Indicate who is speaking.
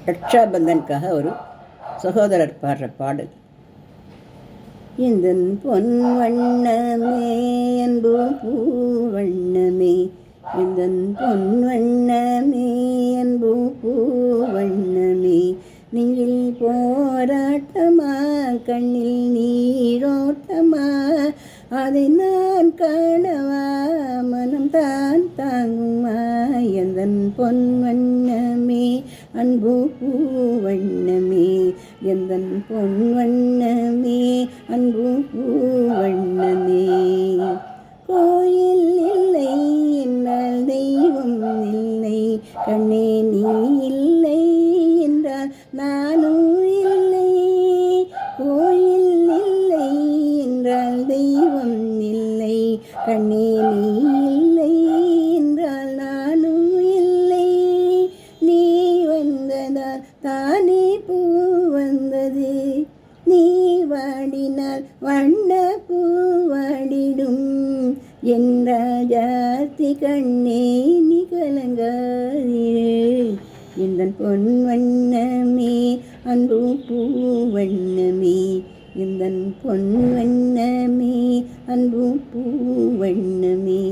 Speaker 1: ரக்ஷாபந்தனுக்காக ஒரு சகோதரர் பாடுற பாடல். எந்தன் பொன் வண்ணமே அன்பு பூ வண்ணமே, எந்தன் பொன் வண்ணமே அன்பு பூ வண்ணமே, நெஞ்சில் போராட்டமா கண்ணில் நீரோட்டமா, அதை நான் காணவா மனம் தான் தாங்குமா, எந்தன் பொன் வண்ணமே அன்பு பூ வண்ணமே, எந்தன் பொன் வண்ணமே அன்பு பூ வண்ணமே. கோயில் இல்லை என்றால் தெய்வம் இல்லை, கண்ணே நீ இல்லை என்றால் நானும் இல்லை, கோயில் இல்லை என்றால் தெய்வம் இல்லை, கண்ணே நீ இல்லை என்றால் நானும் இல்லை, நீ வந்ததால் தானே பூ வந்தது, நீ வாடினால் வண்ண பூ வாடிடும், என் ராஜாத்தி கண்ணே நீ கலங்காதே, எந்தன் பொன் வண்ணமே அன்பு பூ வண்ணமே, எந்தன் பொன் வண்ணமே அன்பு பூ வண்ணமே.